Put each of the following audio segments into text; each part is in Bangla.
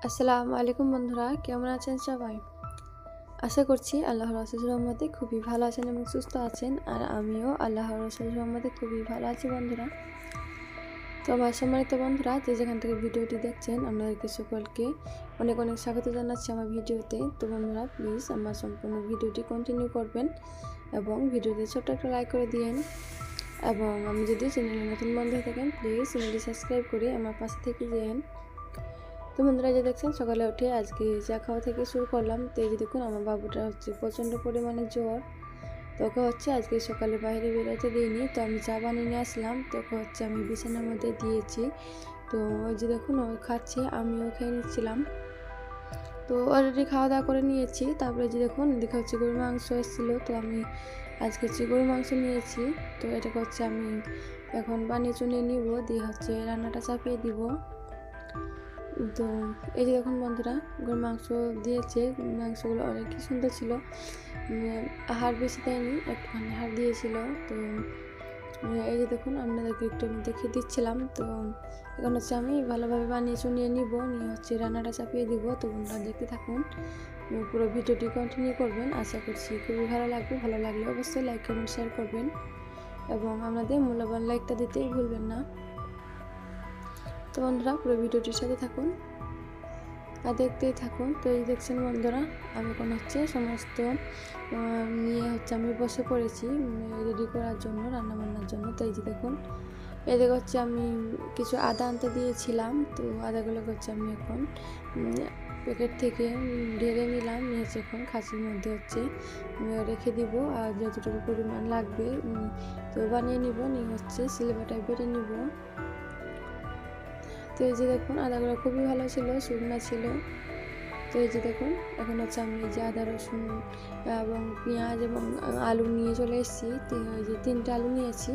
আসসালামু আলাইকুম বন্ধুরা, কেমন আছেন সবাই? আশা করছি আল্লাহর অশেষ রহমতে খুবই ভালো আছেন এবং সুস্থ আছেন। আর আমিও আল্লাহর অশেষ রহমতে খুবই ভালো আছি বন্ধুরা। তো আমার সম্মানিত বন্ধুরা, যে যেখান থেকে ভিডিওটি দেখছেন, আপনাদেরকে সকলকে অনেক অনেক স্বাগত জানাচ্ছি আমার ভিডিওতে। তো বন্ধুরা, প্লিজ আমার সম্পূর্ণ ভিডিওটি কন্টিনিউ করবেন এবং ভিডিওতে ছোট্ট একটা লাইক করে দিয়েন। এবং আমি যদি চ্যানেলে নতুন বন্ধু হয়ে থাকেন, প্লিজ চ্যানেলটি সাবস্ক্রাইব করে আমার পাশে থেকে যেন। তো বন্ধুরা, যে দেখছেন সকালে উঠে আজকে চা খাওয়া থেকে শুরু করলাম। তো এই যে দেখুন, আমার বাবুটা হচ্ছে প্রচণ্ড পরিমাণে জ্বর। তোকে হচ্ছে আজকে সকালে বাইরে বেরোতে দিইনি, তো আমি চা বানিয়ে নিয়ে আসলাম। তোকে হচ্ছে আমি বিছানার মধ্যে দিয়েছি। তো ওই যে দেখুন, ও খাচ্ছে, আমিও খেয়ে নিচ্ছিলাম। তো অলরেডি খাওয়া দাওয়া করে নিয়েছি। তারপরে যে দেখুন, এদিকে হচ্ছে গরুর মাংস এসেছিলো, তো আমি আজকে হচ্ছে গরুর মাংস নিয়েছি। তো এটাকে হচ্ছে আমি এখন বানিয়ে চুনিয়ে নিব, দিয়ে হচ্ছে রান্নাটা চাপিয়ে দিব। তো এই যে দেখুন বন্ধুরা, গরুর মাংস দিয়েছে, মাংসগুলো অনেকই সুন্দর ছিল। হাড় বেশি দেয়নি, একটুখানি হাড় দিয়েছিল। তো এই যে দেখুন, আপনাদেরকে একটু আমি দেখিয়ে দিচ্ছিলাম। তো এখন হচ্ছে আমি ভালোভাবে বানিয়ে চুনিয়ে নিব, নিয়ে হচ্ছে রান্নাটা চাপিয়ে দিব। তো বন্ধুরা, দেখতে থাকুন, পুরো ভিডিওটি কন্টিনিউ করবেন। আশা করছি খুবই ভালো লাগবে। ভালো লাগলে অবশ্যই লাইক কমেন্ট শেয়ার করবেন এবং আপনাদের মূল্যবান লাইকটা দিতেই ভুলবেন না। তো বন্ধুরা, পুরো ভিডিওটির সাথে থাকুন আর দেখতেই থাকুন। তো এই দেখছেন বন্ধুরা, আমি এখন হচ্ছে সমস্ত নিয়ে হচ্ছে আমি বসে পড়েছি রেডি করার জন্য, রান্নাবান্নার জন্য। তো এই যে দেখুন, এদিকে হচ্ছে আমি কিছু আদা আনতে দিয়েছিলাম। তো আদাগুলো হচ্ছে আমি এখন প্যাকেট থেকে ঢেলে নিলাম, নিয়ে হচ্ছে এখন খাঁচির মধ্যে হচ্ছে রেখে দিব। আর যতটুকু পরিমাণ লাগবে তো বানিয়ে নিব, নিয়ে হচ্ছে সিলেবাটায় বেটে নিব। তো এই যে দেখুন, আদাগুলো খুবই ভালো ছিল, শুকনা ছিল। তো এই যে দেখুন, এখন হচ্ছে আমি এই যে আদা রসুন এবং পেঁয়াজ এবং আলু নিয়ে চলে এসেছি। তো এই যে 3টে আলু নিয়েছি,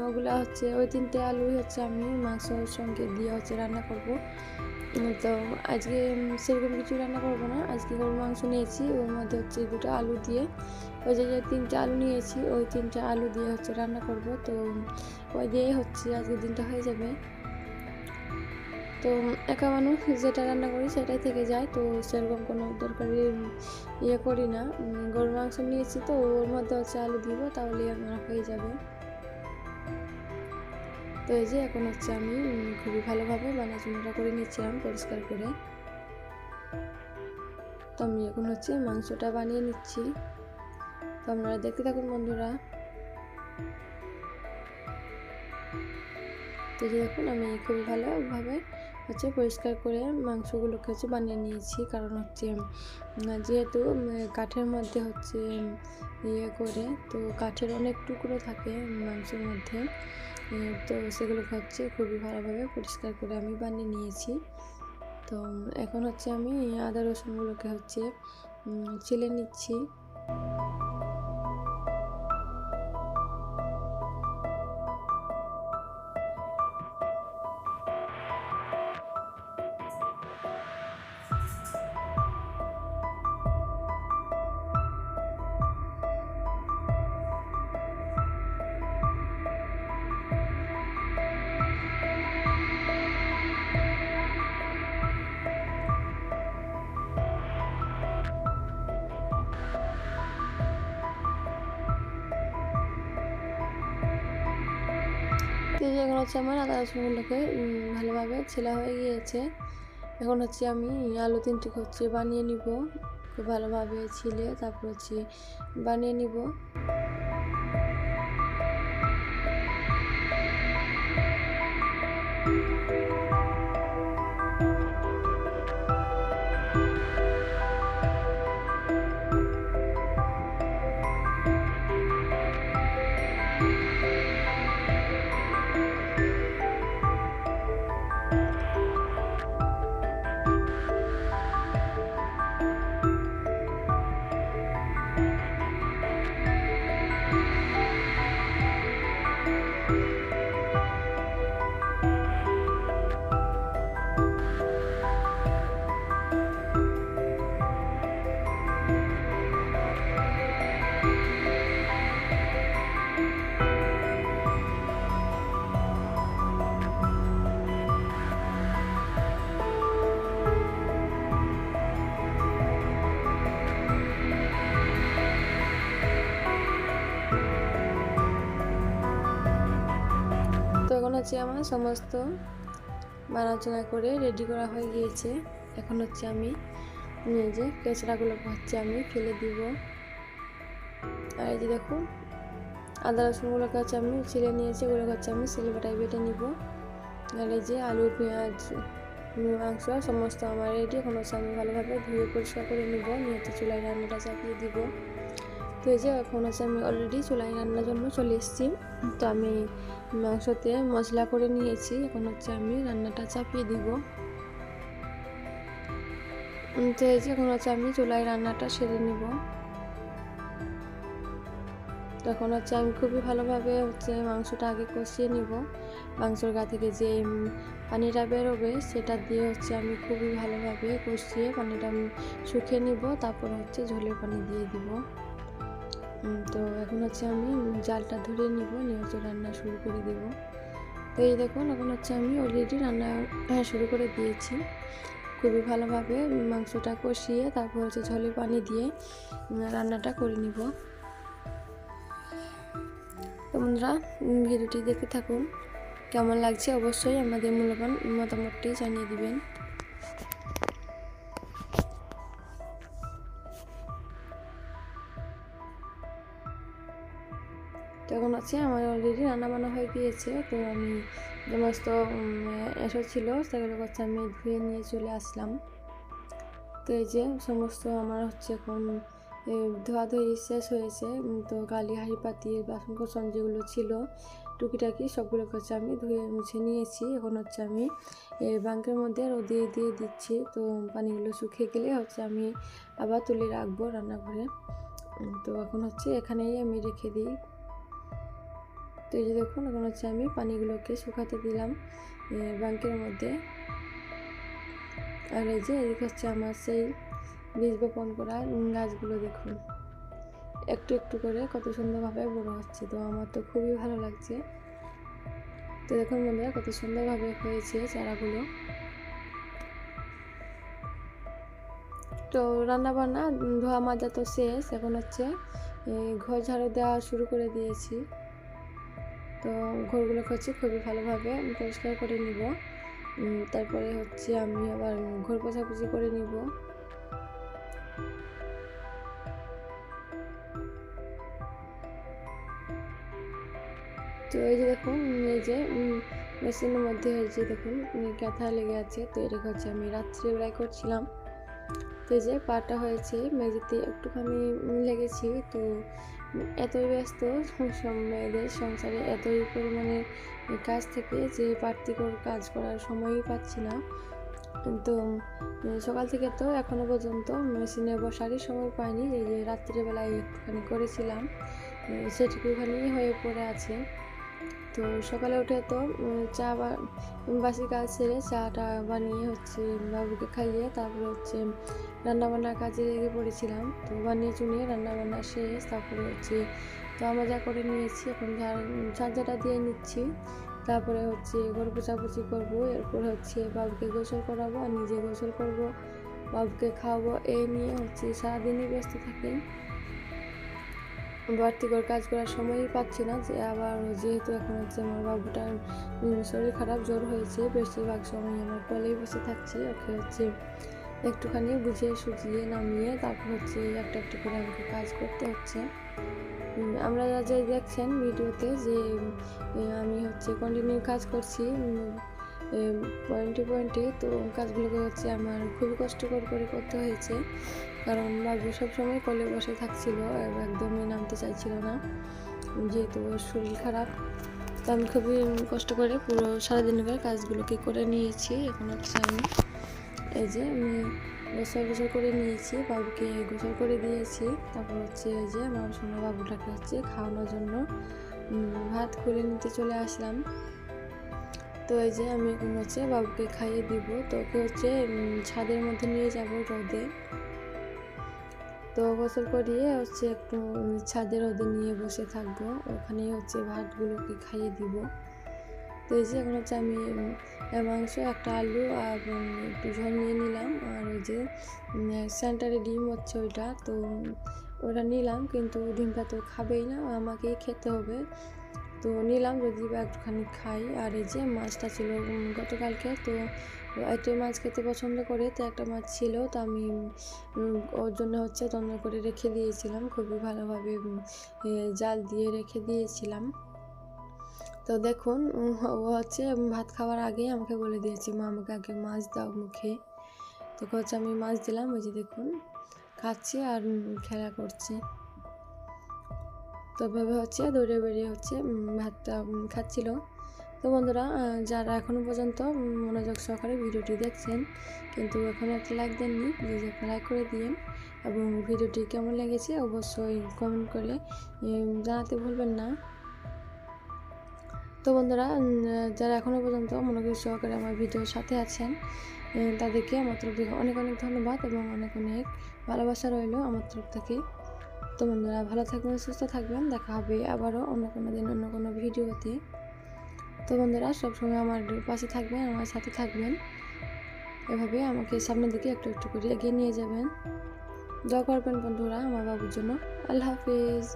ওগুলো হচ্ছে ওই 3টে আলুই হচ্ছে আমি মাংসর সঙ্গে দিয়ে হচ্ছে রান্না করব। তো আজকে সেরকম কিছু রান্না করব না, আজকে গরুর মাংস নিয়েছি, ওর মধ্যে হচ্ছে 2টো আলু দিয়ে, ওই যে 3টে আলু নিয়েছি, ওই 3টে আলু দিয়ে হচ্ছে রান্না করব। তো ওই দিয়ে হচ্ছে আজকে দিনটা হয়ে যাবে। তো একা মানুষ যেটা রান্না করি সেটাই থেকে যায়, তো সেরকম কোনো তরকারি করি না। গরুর মাংস নিয়েছি, তো ওর মধ্যে হচ্ছে আলু দিব, তাহলে আমার হয়ে যাবে। তো এই যে এখন হচ্ছে আমি খুবই ভালোভাবে বানাচুনাটা করে নিচ্ছিলাম পরিষ্কার করে। তো আমি এখন হচ্ছে মাংসটা বানিয়ে নিচ্ছি। তো আপনারা দেখতে থাকুন বন্ধুরা। তো দেখুন, আমি খুবই ভালোভাবে হচ্ছে পরিষ্কার করে মাংসগুলোকে হচ্ছে বানিয়ে নিয়েছি, কারণ হচ্ছে যেহেতু কাঠের মধ্যে হচ্ছে করে, তো কাঠের অনেক টুকরো থাকে মাংসের মধ্যে। তো সেগুলোকে হচ্ছে খুবই ভালোভাবে পরিষ্কার করে আমি বানিয়ে নিয়েছি। তো এখন হচ্ছে আমি আদা রসুনগুলোকে হচ্ছে ছিলে নিচ্ছি। তো এখন হচ্ছে আমার আদা রসুনগুলোকে ভালোভাবে ছেলা হয়ে গিয়েছে। এখন হচ্ছে আমি আলু 3টিকে হচ্ছে বানিয়ে নিব, খুব ভালোভাবে ছিলে তারপর হচ্ছে বানিয়ে নিব। হচ্ছে আমার সমস্ত বানাচনা করে রেডি করা হয়ে গিয়েছে। এখন হচ্ছে আমি এই যে কেঁচড়াগুলোকে হচ্ছে আমি ফেলে দিব। আর এই যে দেখুন আদা রসুনগুলোকে হচ্ছে আমি ছিলে নিয়েছি, ওগুলোকে হচ্ছে আমি শিলবাটায় বেটে নিব। আর এই যে আলু পেঁয়াজ মাংস সমস্ত আমার রেডি। এখন হচ্ছে আমি ভালোভাবে ধুয়ে পরিষ্কার করে নিব, নিয়ে হচ্ছে চুলায় রান্নাটা চাপিয়ে দিব। তো এই যে এখন হচ্ছে আমি অলরেডি চুলায় রান্নার জন্য চলে এসেছি। তো আমি মাংসতে মশলা করে নিয়েছি, এখন হচ্ছে আমি রান্নাটা চাপিয়ে দিব। তো এই যে এখন হচ্ছে আমি চুলায় রান্নাটা সেরে নিব। তখন হচ্ছে আমি খুবই ভালোভাবে হচ্ছে মাংসটা আগে কষিয়ে নিব। মাংসর গা থেকে যে পানিটা বেরোবে সেটা দিয়ে হচ্ছে আমি খুবই ভালোভাবে কষিয়ে পানিটা শুকিয়ে নিব, তারপর হচ্ছে ঝোলের পানি দিয়ে দিব। তো এখন হচ্ছে আমি জালটা ধরিয়ে নিব, নিয়ে হচ্ছে রান্না শুরু করে দিব। তো এই দেখুন এখন হচ্ছে আমি অলরেডি রান্না শুরু করে দিয়েছি। খুবই ভালোভাবে মাংসটা কষিয়ে তারপর হচ্ছে ঝোলের পানি দিয়ে রান্নাটা করে নিব। তো বন্ধুরা ভিডিওটি দেখতে থাকুন, কেমন লাগছে অবশ্যই আমাদের মূল্যবান মতামতটি জানিয়ে দিবেন। তখন হচ্ছে আমার অলরেডি রান্না বান্না হয়ে গিয়েছে। তো আমি সমস্ত এসব ছিল সেগুলো হচ্ছে আমি ধুয়ে নিয়ে চলে আসলাম। তো এই যে সমস্ত আমার হচ্ছে এখন ধোয়াধুয়ি শেষ হয়েছে। তো কালি হাঁড়ি পাতি বাসন কোসন যেগুলো ছিল টুকিটাকি সবগুলো হচ্ছে আমি ধুয়ে মুছে নিয়েছি। এখন হচ্ছে আমি বাঙ্কের মধ্যে রোদে দিয়ে দিচ্ছি। তো পানিগুলো শুকিয়ে গেলে হচ্ছে আমি আবার তুলে রাখবো রান্নাঘরে। তো এখন হচ্ছে এখানেই আমি রেখে দিই। তো এই যে দেখুন এখন হচ্ছে আমি পানিগুলোকে শুকাতে দিলাম বাঙ্কের মধ্যে। আর এই যে এদিকে হচ্ছে আমার সেই বীজ বপন করা গাছগুলো দেখুন একটু একটু করে কত সুন্দরভাবে বড় হচ্ছে। তো আমার তো খুবই ভালো লাগছে। তো দেখুন বন্ধুরা কত সুন্দরভাবে হয়েছে চারাগুলো। তো রান্না বান্না ধোয়া মাজা তো শেষ, এখন হচ্ছে ঘর ঝাড়ু দেওয়া শুরু করে দিয়েছি। তো ঘরগুলোকে হচ্ছে খুবই ভালোভাবে পরিষ্কার করে নিব। তারপরে হচ্ছে আমি আবার ঘর পোছাপুছি করে নিব। তো এই যে দেখুন এই যে মেশিনের মধ্যে এই যে দেখুন কাঁথা লেগে আছে। তো এটা হচ্ছে আমি রাত্রিবেলায় করছিলাম। তো এই যে পাটা হয়েছে মেঝেতে একটুখানি লেগেছি। তো এতই ব্যস্ত মেয়েদের সংসারে এতই পরিমাণে কাজ থেকে যে পার্থিকর কাজ করার সময়ই পাচ্ছি না। তো সকাল থেকে তো এখনো পর্যন্ত মেশিনে বসারই সময় পাইনি। এই যে রাত্রিবেলায় একটুখানি করেছিলাম সেটুকুখানি হয়ে পড়ে আছে। তো সকালে উঠে তো চা বাসি কাজ সেরে চাটা বানিয়ে হচ্ছে বাবুকে খাইয়ে তারপরে হচ্ছে রান্নাবান্নার কাজে লেগে পড়েছিলাম। তো বানিয়ে চুনিয়ে রান্নাবান্না শেষ, তারপরে হচ্ছে তো আমরা যা করে নিয়েছি এখন ঝাঁঝাটা দিয়ে নিচ্ছি। তারপরে হচ্ছে ঘর পোছাপুছি করবো, এরপর হচ্ছে বাবুকে গোসল করাবো আর নিজে গোসল করবো, বাবুকে খাওয়াবো। এই নিয়ে হচ্ছে সারাদিনই ব্যস্ত থাকি। বাড়তিকর কাজ করার সময়ই পাচ্ছি না। যে আবার যেহেতু এখন হচ্ছে আমার বাবুটার শরীর খারাপ, জ্বর হয়েছে, বেশিরভাগ সময় আমার কোলেই বসে থাকছে। ওকে হচ্ছে একটুখানি বুঝিয়ে সুঝিয়ে নামিয়ে তারপর হচ্ছে একটা একটা করে আমাকে কাজ করতে হচ্ছে। আমরা যে দেখছেন ভিডিওতে যে আমি হচ্ছে কন্টিনিউ কাজ করছি পয়েন্টে পয়েন্টে, তো কাজগুলোকে হচ্ছে আমার খুবই কষ্টকর করে করতে হয়েছে, কারণ বাবু সবসময় কোলে বসে থাকছিল, একদমই নামতে চাইছিল না যেহেতু ওর শরীর খারাপ। তো আমি খুবই কষ্ট করে পুরো সারাদিনের কাজগুলোকে করে নিয়েছি। এখন হচ্ছে আমি এই যে আমি গোসল করে নিয়েছি, বাবুকে গোসল করে দিয়েছি। তারপর হচ্ছে এই যে আমার সোনা বাবুটাকে হচ্ছে খাওয়ানোর জন্য ভাত করে নিতে চলে আসলাম। তো এই যে আমি এখন হচ্ছে বাবুকে খাইয়ে দিব। তো ওকে হচ্ছে ছাদের মধ্যে নিয়ে যাব রোদে। তো গোসল করিয়ে হচ্ছে একটু ছাদের রোদে নিয়ে বসে থাকবো, ওখানেই হচ্ছে ভাতগুলোকে খাইয়ে দিব। তো এই যে এখন হচ্ছে আমি মাংস, একটা আলু আর একটু ঝোল নিয়ে নিলাম। আর ওই যে সেন্টারে ডিম হচ্ছে ওইটা, তো ওটা নিলাম, কিন্তু ডিমটা তো খাবেই না, আমাকেই খেতে হবে। তো নিলাম যদি বা একটুখানি খাই। আর এই যে মাছটা ছিল গতকালকে, তো একটা মাছ খেতে পছন্দ করে, তো একটা মাছ ছিল, তো আমি ওর জন্য হচ্ছে তন্দ্র করে রেখে দিয়েছিলাম, খুবই ভালোভাবে জাল দিয়ে রেখে দিয়েছিলাম। তো দেখুন ও হচ্ছে ভাত খাওয়ার আগেই আমাকে বলে দিয়েছে, মা আমাকে আগে মাছ দাও মুখে। তো হচ্ছে আমি মাছ দিলাম, ওই যে দেখুন খাচ্ছে আর খেলা করছে। তো এভাবে হচ্ছে দৌড়ে বেরিয়ে হচ্ছে ভাতটা খাচ্ছিল। তো বন্ধুরা, যারা এখনও পর্যন্ত মনোযোগ সহকারে ভিডিওটি দেখছেন কিন্তু এখনও একটা লাইক দেননি, প্লিজ একটা লাইক করে দিন এবং ভিডিওটি কেমন লেগেছে অবশ্যই কমেন্ট করে জানাতে ভুলবেন না। তো বন্ধুরা, যারা এখনও পর্যন্ত মনোযোগ সহকারে আমার ভিডিওর সাথে আছেন তাদেরকে আমার তরফ থেকে অনেক অনেক ধন্যবাদ এবং অনেক অনেক ভালোবাসা রইল আমার তরফ থেকে। তো বন্ধুরা, ভালো থাকবেন, সুস্থ থাকবেন, দেখা হবে আবারও অন্য কোনো দিন অন্য কোনো ভিডিওতে। তো বন্ধুরা, সবসময় আমার পাশে থাকবেন, আমার সাথে থাকবেন, এভাবে আমাকে সামনের দিকে একটু একটু করে এগিয়ে নিয়ে যাবেন। দোয়া করবেন বন্ধুরা আমার বাবুর জন্য। আল্লাহ হাফিজ।